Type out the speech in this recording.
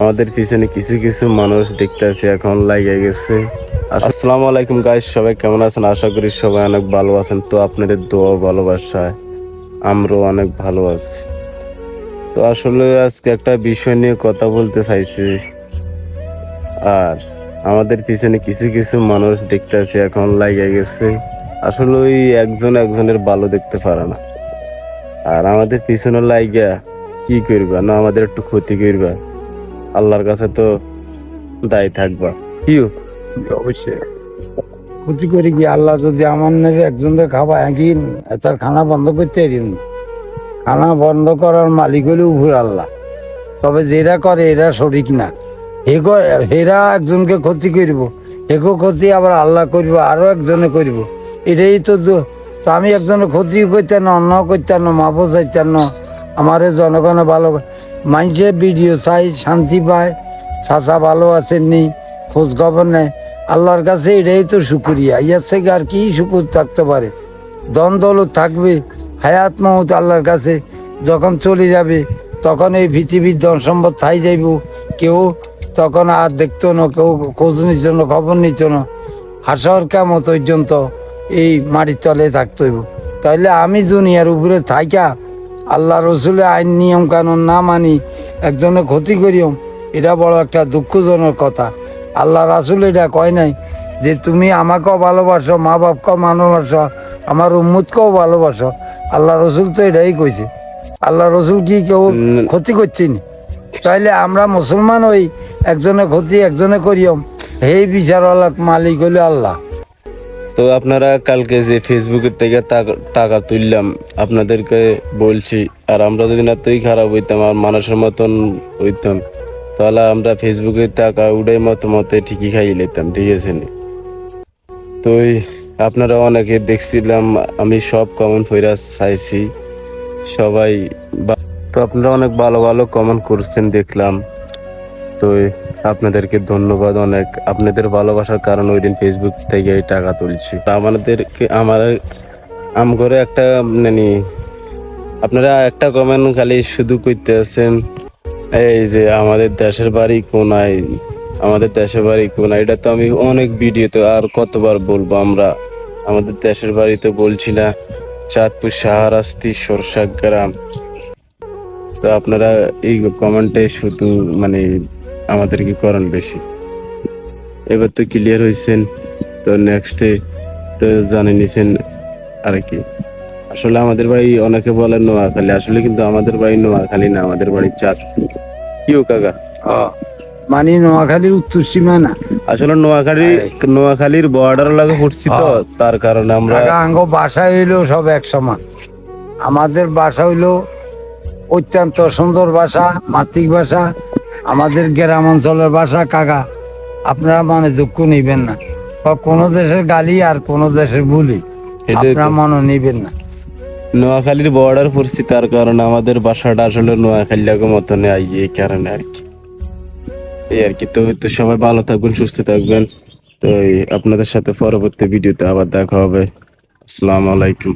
আমাদের পিছনে কিছু কিছু মানুষ দেখতেছি এখন লাগে গেছে। আসসালামু আলাইকুম গাইস, সবাই কেমন আছেন? আশা করি সবাই অনেক ভালো আছেন। তো আপনাদের দোয়া ভালোবাসায় আমরাও অনেক ভালো আছি। তো আসলে আজকে একটা বিষয় নিয়ে কথা বলতে চাইছি। আর আমাদের পিছনে কিছু কিছু মানুষ দেখতেছি এখন লাগে গেছে। আসলে ওই একজন একজনের ভালো দেখতে পারে না। আর আমাদের পিছনে লাইগা কি করবা না, আমাদের একটু ক্ষতি করবা, আল্লাহর কাছে তো দায়ী থাকবা। কি অবশ্যই ক্ষতি করি কি আল্লাহ যদি আমার নেবে একজনকে খাওয়া একদিন তার খানা বন্ধ করতে পারিম খানা বন্ধ করার মালিক হলে উপর আল্লাহ। তবে যেরা করে এরা সঠিক না। হেরা একজনকে ক্ষতি করব, হেকো ক্ষতি আবার আল্লাহ করব, আরো একজনে করব। এটাই তো তো আমি একজনের ক্ষতি করতেন না, অন্য করতেন না, মাপো চাইতেন না। আমার জনগণে ভালো মানুষে ভিডিও চাই, শান্তি পায়, চাচা ভালো আছেননি, খোঁজ খবর নেয়। আল্লাহর কাছে এটাই তো শুকুরিয়া। ইয়ার থেকে আর কি শুকুর থাকতে পারে? দন দৌলত থাকবে, হায়াত মহত আল্লাহর কাছে যখন চলে যাবে তখন এই পৃথিবীর ধন সম্পদ থাই যাইব। কেউ তখন আর দেখতো না, কেউ খোঁজ নিত না, খবর নিত না। হাসর কেমন পর্যন্ত এই মাটির তলে থাকতে হইব। তাইলে আমি দুনিয়ার উপরে থাইকা আল্লাহ রসুলের আইন নিয়ম কানুন না মানি একজনের ক্ষতি করিও, এটা বড় একটা দুঃখজনক কথা। আল্লাহ রাসুল এটা কয় নাই যে তুমি আমাকেও ভালোবাসো, মা বাপকেও ভালোবাসো, আমার উম্মুদকেও ভালোবাসো। আল্লাহ রসুল তো এটাই কইছে। আল্লাহ রসুল কি কেউ ক্ষতি করছিনি? তাইলে আমরা মুসলমান ওই একজনে ক্ষতি একজনে করিও, এই বিচারওয়ালা মালিক হইল আল্লাহ। তো আপনারা কালকে যে ফেসবুকের থেকে টাকা তুললাম আপনাদেরকে বলছি, আর আমরা যদি না তুই খারাপ হইতাম আর মানুষের মতন হইতাম, তাহলে আমরা ফেসবুকের টাকা উড়াই মতে ঠিকই খাইয়ে নিতাম, ঠিক আছে নি? তো আপনারা অনেকে দেখছিলাম, আমি সব কমেন্ট ফইরা চাইছি সবাই। তো আপনারা অনেক ভালো ভালো কমেন্ট করছেন দেখলাম। তো আপনাদেরকে ধন্যবাদ অনেক। আপনাদের ভালোবাসার কারণে ওই দিন ফেসবুক থেকে এই টাকা তুলছি। তা আমাদেরকে করে একটা মানে আপনারা একটা কমেন্ট খালি শুধু করতে আছেন, এই যে আমাদের দেশের বাড়ি কোনায়, আমাদের দেশের বাড়ি কোনায়। এটা তো আমি অনেক ভিডিওতে আর কতবার বলবো। আমরা আমাদের দেশের বাড়ি তো বলছি না, চাঁদপুর শাহরাস্তি সরষা গ্রাম। তো আপনারা এই কমেন্টে শুধু মানে আমাদেরকে করেন বেশি। এবার তো ক্লিয়ার হয়েছেন, তো নেক্সটে তো জানে নিছেন আর কি। আসলে আমাদের বাড়ি অনেকে বলে নোয়াখালী, আসলে কিন্তু আমাদের বাড়ি নোয়াখালী না, আমাদের বাড়ি চাঁদপুর। কি ও কাকা? মানে নোয়াখালীর উত্তর সীমানা। আসলে নোয়াখালীর বর্ডার লাগে পড়ছি, তো তার কারণে আমরা আঙ্গ বাসা হইলো সব এক সমান। আমাদের বাসা হইলো অত্যন্ত সুন্দর ভাষা, মাতৃক ভাষা, আমাদের গ্রাম অঞ্চলের ভাষা। কাকা আপনারা মানে দুঃখ নিবেন না, কোনো দেশের গালি আর কোনো দেশের বুলি আপনারা মনে নিবেন না। নোয়াখালীর বর্ডার পড়ছি, তার কারণে আমাদের বাসাটা আসলে নোয়াখালী লাগে মতনে এই কারণে আর কি। এই আর কি। তো সবাই ভালো থাকবেন, সুস্থ থাকবেন। তো আপনাদের সাথে পরবর্তী ভিডিওতে আবার দেখা হবে। আসসালামু আলাইকুম।